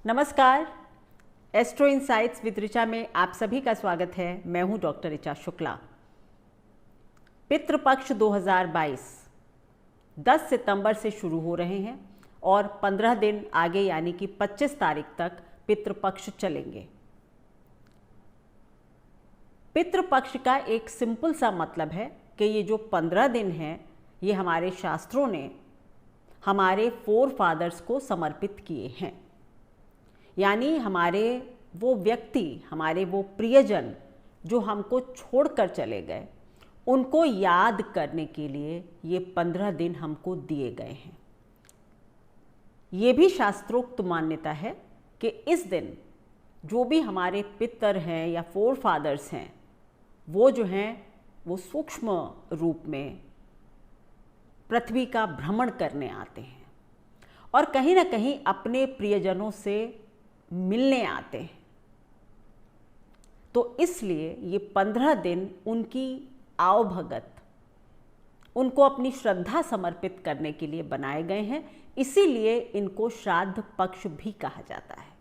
नमस्कार, astro insights with Richa में आप सभी का स्वागत है। मैं हूं डॉक्टर ऋचा शुक्ला। पितृपक्ष 2022 10 सितंबर से शुरू हो रहे हैं और 15 दिन आगे यानी कि 25 तारीख तक पितृपक्ष चलेंगे। पितृपक्ष का एक सिंपल सा मतलब है कि ये जो 15 दिन हैं ये हमारे शास्त्रों ने हमारे फोर फादर्स को समर्पित किए हैं, यानी हमारे वो व्यक्ति, हमारे वो प्रियजन जो हमको छोड़कर चले गए, उनको याद करने के लिए ये 15 दिन हमको दिए गए हैं। ये भी शास्त्रोक्त मान्यता है कि इस दिन जो भी हमारे पितर हैं या फोर फादर्स हैं, वो जो हैं वो सूक्ष्म रूप में पृथ्वी का भ्रमण करने आते हैं और कहीं ना कहीं अपने प्रियजनों से मिलने आते हैं। तो इसलिए ये 15 दिन उनकी आवभगत, उनको अपनी श्रद्धा समर्पित करने के लिए बनाए गए हैं। इसीलिए इनको श्राद्ध पक्ष भी कहा जाता है।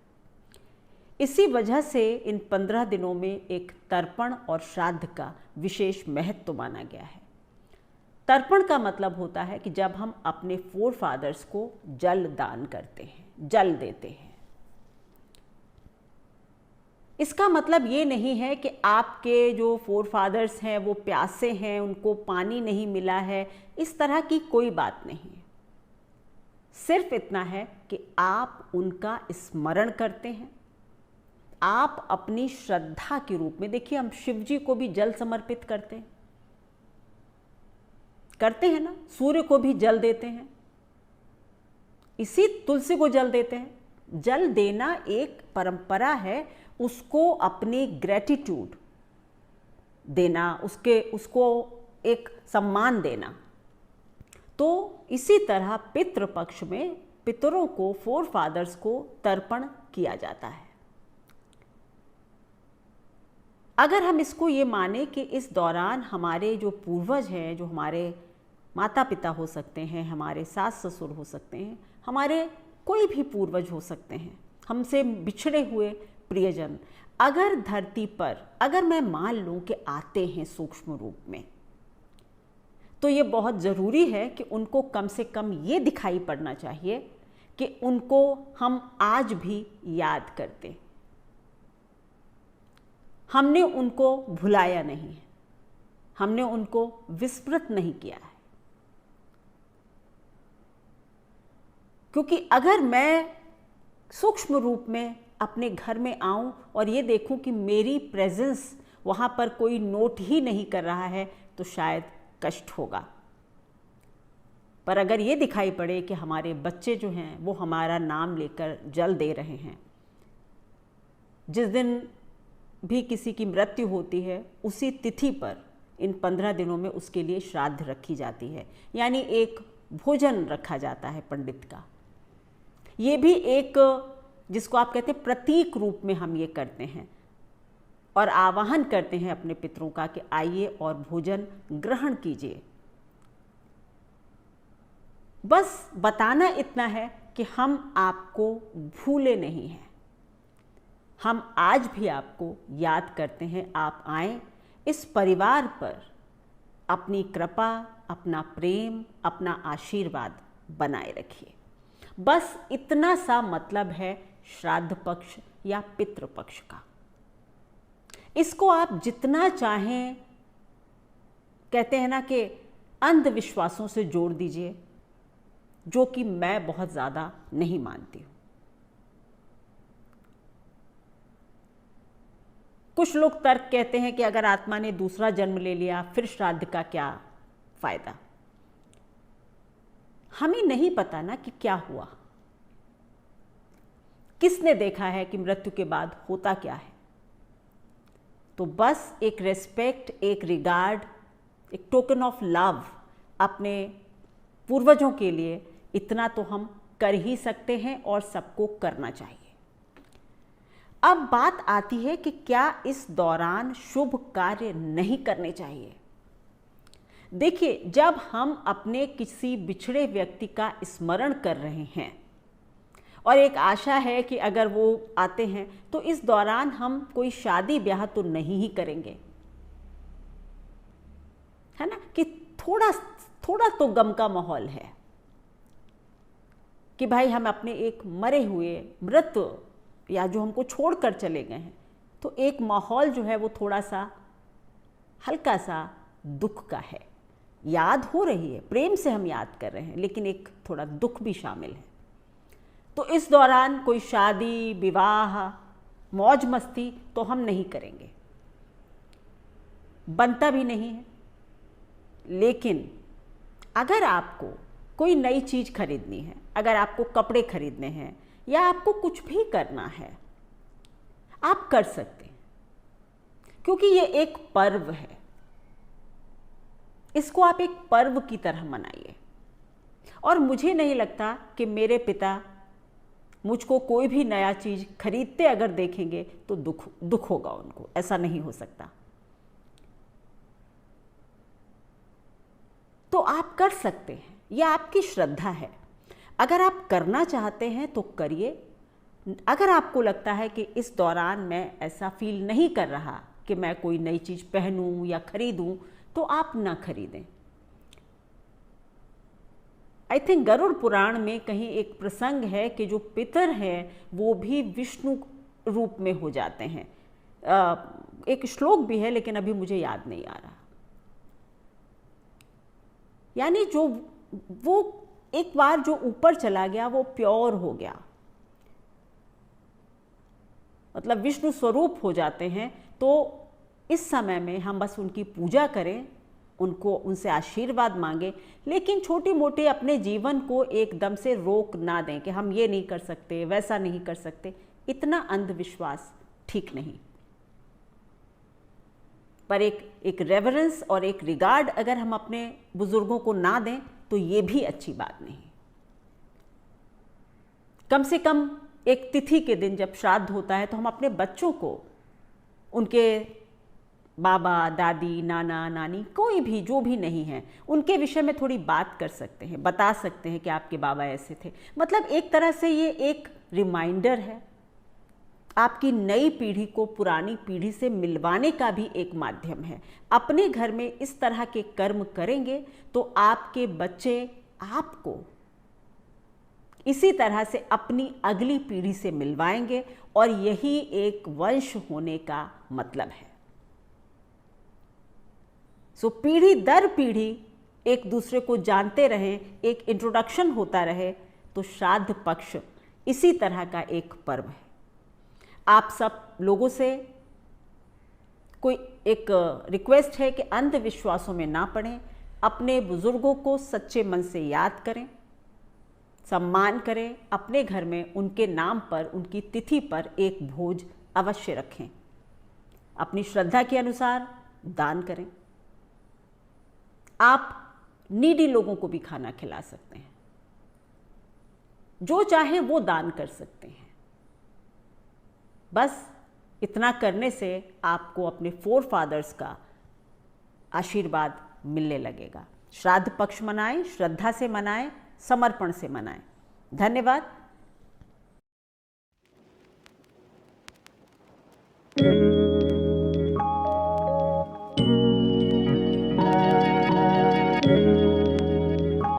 इसी वजह से इन 15 दिनों में एक तर्पण और श्राद्ध का विशेष महत्व माना गया है। तर्पण का मतलब होता है कि जब हम अपने फोर फादर्स को जल दान करते हैं, जल देते हैं। इसका मतलब ये नहीं है कि आपके जो फोर फादर्स हैं वो प्यासे हैं, उनको पानी नहीं मिला है, इस तरह की कोई बात नहीं है। सिर्फ इतना है कि आप उनका स्मरण करते हैं। आप अपनी श्रद्धा के रूप में, देखिए हम शिव जी को भी जल समर्पित करते हैं ना, सूर्य को भी जल देते हैं, इसी तुलसी को जल देते हैं। जल देना एक परंपरा है, उसको अपनी ग्रेटिट्यूड देना, उसको एक सम्मान देना। तो इसी तरह पितृपक्ष में पितरों को, फोर फादर्स को तर्पण किया जाता है। अगर हम इसको ये माने कि इस दौरान हमारे जो पूर्वज हैं, जो हमारे माता पिता हो सकते हैं, हमारे सास ससुर हो सकते हैं, हमारे कोई भी पूर्वज हो सकते हैं, हमसे बिछड़े हुए प्रियजन, अगर धरती पर, अगर मैं मान लूं कि आते हैं सूक्ष्म रूप में, तो ये बहुत ज़रूरी है कि उनको कम से कम ये दिखाई पड़ना चाहिए कि उनको हम आज भी याद करते, हमने उनको भुलाया नहीं है, हमने उनको विस्मृत नहीं किया है। क्योंकि अगर मैं सूक्ष्म रूप में अपने घर में आऊं और ये देखूं कि मेरी प्रेजेंस वहाँ पर कोई नोट ही नहीं कर रहा है, तो शायद कष्ट होगा। पर अगर ये दिखाई पड़े कि हमारे बच्चे जो हैं वो हमारा नाम लेकर जल दे रहे हैं, जिस दिन भी किसी की मृत्यु होती है उसी तिथि पर इन 15 दिनों में उसके लिए श्राद्ध रखी जाती है, यानी एक भोजन रखा जाता है पंडित का। ये भी एक, जिसको आप कहते हैं प्रतीक रूप में हम ये करते हैं और आवाहन करते हैं अपने पितरों का कि आइए और भोजन ग्रहण कीजिए। बस बताना इतना है कि हम आपको भूले नहीं हैं, हम आज भी आपको याद करते हैं। आप आएं, इस परिवार पर अपनी कृपा, अपना प्रेम, अपना आशीर्वाद बनाए रखिए। बस इतना सा मतलब है श्राद्ध पक्ष या पितृपक्ष का। इसको आप जितना चाहें, कहते हैं ना कि अंधविश्वासों से जोड़ दीजिए, जो कि मैं बहुत ज़्यादा नहीं मानती हूँ। कुछ लोग तर्क कहते हैं कि अगर आत्मा ने दूसरा जन्म ले लिया फिर श्राद्ध का क्या फायदा। हमें नहीं पता ना कि क्या हुआ, किसने देखा है कि मृत्यु के बाद होता क्या है। तो बस एक रेस्पेक्ट, एक रिगार्ड, एक टोकन ऑफ लव अपने पूर्वजों के लिए, इतना तो हम कर ही सकते हैं और सबको करना चाहिए। अब बात आती है कि क्या इस दौरान शुभ कार्य नहीं करने चाहिए। देखिए, जब हम अपने किसी बिछड़े व्यक्ति का स्मरण कर रहे हैं और एक आशा है कि अगर वो आते हैं तो इस दौरान हम कोई शादी ब्याह तो नहीं ही करेंगे, है ना, कि थोड़ा थोड़ा तो गम का माहौल है कि भाई हम अपने एक मरे हुए मृत या जो हमको छोड़कर चले गए हैं, तो एक माहौल जो है वो थोड़ा सा हल्का सा दुख का है। याद हो रही है, प्रेम से हम याद कर रहे हैं, लेकिन एक थोड़ा दुख भी शामिल है। तो इस दौरान कोई शादी विवाह मौज मस्ती तो हम नहीं करेंगे, बनता भी नहीं है। लेकिन अगर आपको कोई नई चीज़ खरीदनी है, अगर आपको कपड़े खरीदने हैं या आपको कुछ भी करना है, आप कर सकते हैं, क्योंकि ये एक पर्व है। इसको आप एक पर्व की तरह मनाइए। और मुझे नहीं लगता कि मेरे पिता मुझको कोई भी नया चीज़ खरीदते अगर देखेंगे तो दुख होगा उनको, ऐसा नहीं हो सकता। तो आप कर सकते हैं, यह आपकी श्रद्धा है। अगर आप करना चाहते हैं तो करिए। अगर आपको लगता है कि इस दौरान मैं ऐसा फील नहीं कर रहा कि मैं कोई नई चीज़ पहनूं या खरीदूं, तो आप ना खरीदें। आई थिंक गरुड़ पुराण में कहीं एक प्रसंग है कि जो पितर हैं वो भी विष्णु रूप में हो जाते हैं। एक श्लोक भी है, लेकिन अभी मुझे याद नहीं आ रहा। यानी जो वो एक बार जो ऊपर चला गया वो प्योर हो गया, मतलब विष्णु स्वरूप हो जाते हैं। तो इस समय में हम बस उनकी पूजा करें, उनसे आशीर्वाद मांगें, लेकिन छोटी मोटे अपने जीवन को एकदम से रोक ना दें कि हम ये नहीं कर सकते, वैसा नहीं कर सकते। इतना अंधविश्वास ठीक नहीं। पर एक रेवरेंस और एक रिगार्ड अगर हम अपने बुजुर्गों को ना दें तो ये भी अच्छी बात नहीं। कम से कम एक तिथि के दिन जब श्राद्ध होता है तो हम अपने बच्चों को उनके बाबा दादी नाना नानी कोई भी जो भी नहीं है उनके विषय में थोड़ी बात कर सकते हैं, बता सकते हैं कि आपके बाबा ऐसे थे। मतलब एक तरह से ये एक रिमाइंडर है, आपकी नई पीढ़ी को पुरानी पीढ़ी से मिलवाने का भी एक माध्यम है। अपने घर में इस तरह के कर्म करेंगे तो आपके बच्चे आपको इसी तरह से अपनी अगली पीढ़ी से मिलवाएंगे, और यही एक वंश होने का मतलब है। सो पीढ़ी दर पीढ़ी एक दूसरे को जानते रहें, एक इंट्रोडक्शन होता रहे, तो श्राद्ध पक्ष इसी तरह का एक पर्व है। आप सब लोगों से कोई एक रिक्वेस्ट है कि अंधविश्वासों में ना पड़ें, अपने बुजुर्गों को सच्चे मन से याद करें, सम्मान करें, अपने घर में उनके नाम पर उनकी तिथि पर एक भोज अवश्य रखें, अपनी श्रद्धा के अनुसार दान करें। आप नीडी लोगों को भी खाना खिला सकते हैं, जो चाहे वो दान कर सकते हैं। बस इतना करने से आपको अपने फोर फादर्स का आशीर्वाद मिलने लगेगा। श्राद्ध पक्ष मनाएं, श्रद्धा से मनाएं, समर्पण से मनाएं। धन्यवाद।